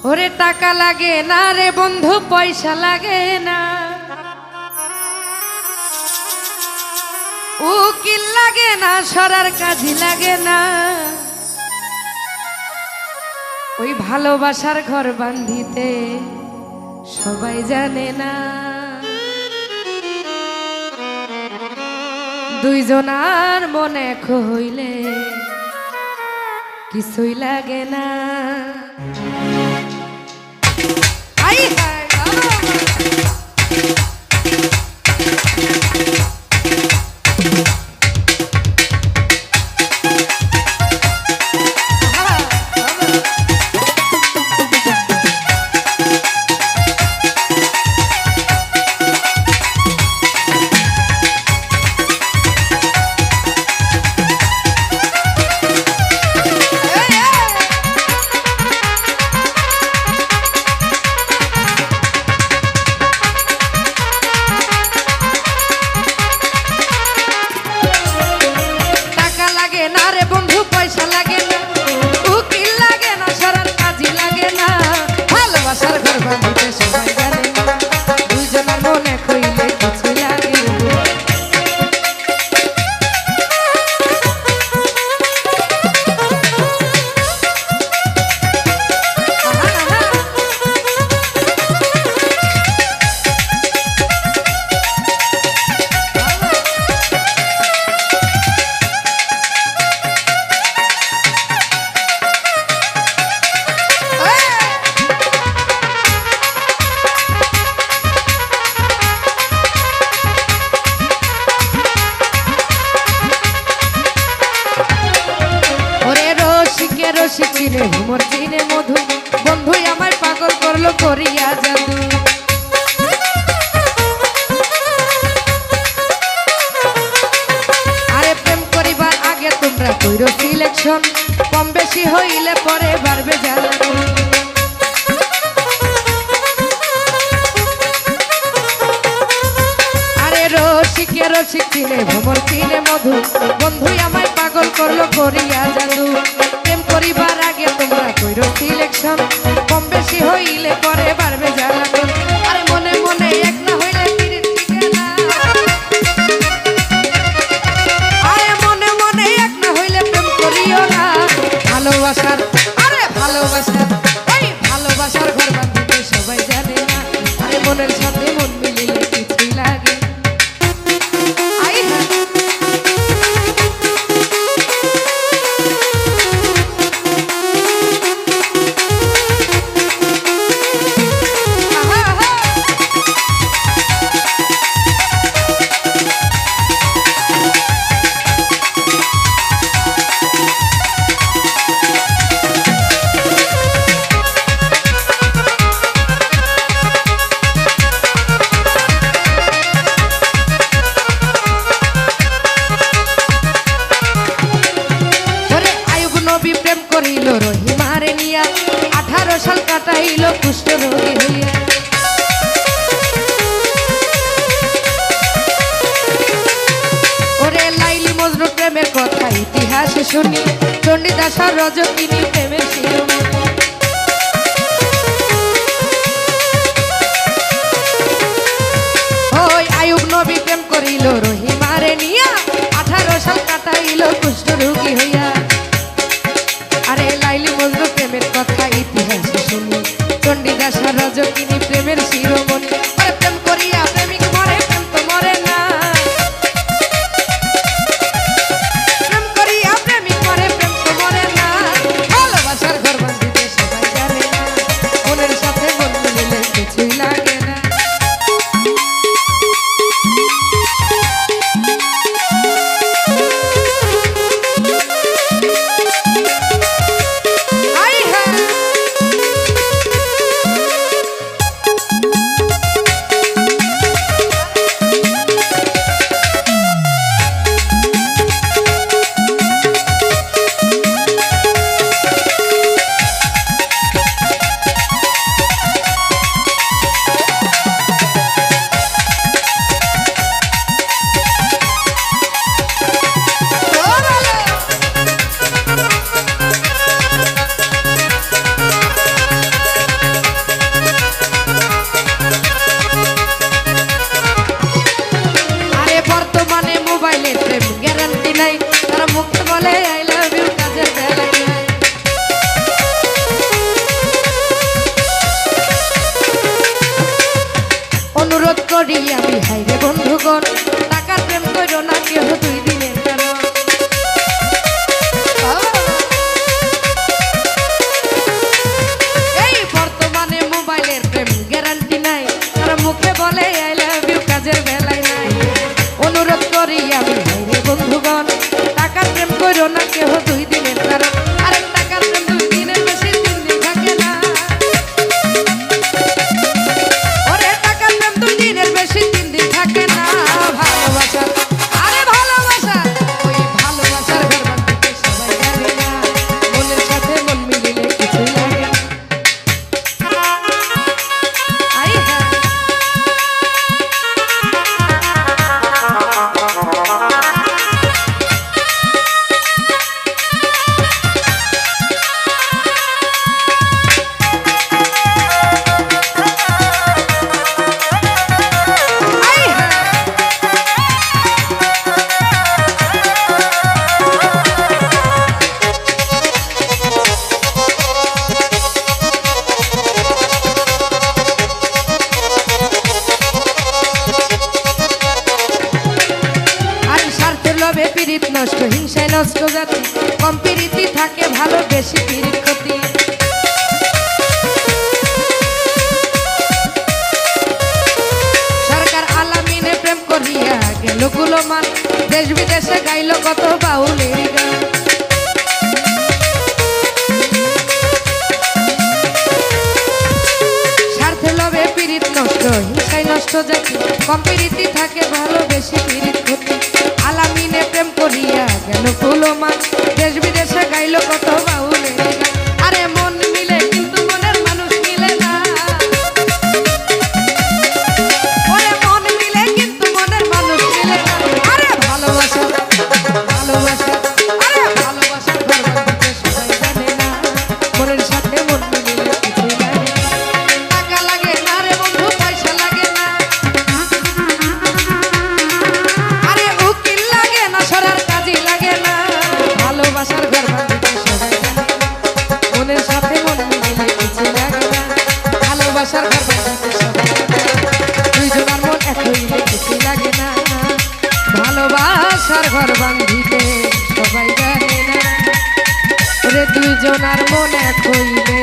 ওরে টাকা লাগে না রে বন্ধু, পয়সা লাগে না, উকিল লাগে না, সরার কাজই লাগে না, ওই ভালোবাসার ঘর বান্ধিতে সবাই জানে না। দুইজনার মনে এক হইলে কিছুই লাগে না। রসিক চিনে ভ্রমর চিনে মধু, বন্ধুই আমায় পাগল করলো করিয়া জাদু। আরে প্রেম করিবার আগে তোমরা কইরো সিলেকশন, কম বেশি হইলে পরে বাড়বে জ্বালা। আরে রসিকে রসিক চিনে ভ্রমর চিনে মধু, বন্ধুই আমায় পাগল করলো করিয়া জাদু। করিবার আগে তোমরা কইরো সিলেকশন, কম বেশি হইলে পরে বাড়বে জ্বালাতন। আরে মনে মনে এক না হইলে তীরের ঠিকানা, আরে মনে মনে এক না হইলে প্রেম করিও না। ভালোবাসার আরে ভালোবাসার এই ভালোবাসার ঘর বাঁধিতে সবাই জানে না। আরে মনের সাথে মন মিলিলে কিছুই লাগে। প্রেম করিল রহিমারে নিয়া, 18 সাল কাটাইল কুষ্ঠ রোগী হইয়া। ওরে লাইলি মজনু প্রেমের কথা ইতিহাসে শুনি, চণ্ডীদাস আর রজকিনী প্রেমের শিরোমণি। ওই আয়ুব নবী প্রেম করিল রহিমারে নিয়া, 18 সাল কাটাইল কুষ্ঠ রোগী হইয়া। আরে লাইলি মজনু প্রেমের কথা ইতিহাসে শুনি, চণ্ডীদাস আর রজকিনী প্রেমের শিরোমণি। আরে প্রেম করিয়া প্রেমিক মরে, প্রেম তো মরে না। প্রেম করিয়া প্রেমিক মরে, প্রেম তো মরে না। ভালোবাসার ঘর বাঁধিতে সবাই জানে না, মনের সাথে মন মিলিলে কিছুই লাগে না। ভালোবেসে পিরিত ক্ষতি। সরকার আলামিনে প্রেম করিয়া গেল গুলমান, দেশ বিদেশে গাইল কত বাউলের গান। স্বার্থে লোভে পিরিত নষ্ট, হিংসায় নষ্ট জাতি, কম পিরিতি থাকে ভালোবেসে পিরিত ক্ষতি। আলামিনে প্রেম করিয়া গেল গুলমান, দেশ বিদেশে গাইল কত বাউলের গান। আরে মন মিলে কিন্তু মনের মানুষ মিলে না, ওরে মন মিলে কিন্তু মনের মানুষ মিলে না। আরে ভালোবাসা ভালোবাসা, আরে ভালোবাসা ঘর বাঁধিতে সবাই জানে না, মনের সাথে মন মিলিলে কিছুই লাগে না। টাকা লাগে না রে বন্ধু, পয়সা লাগে না, আরে উকিল লাগে না, সরার কাজই লাগে না। ভালোবাসার ঘর বাঁধিতে সবাই জানে না, মনের সাথে মন মিলিলে কিছুই লাগে না। ভালোবাসার ঘর বাঁধিতে সবাই জানে না, দুইজনের মন এক হইলে কিছুই লাগে না। ভালোবাসার ঘর বাঁধিতে সবাই জানে না, ওরে দুইজনার মন এক হইলে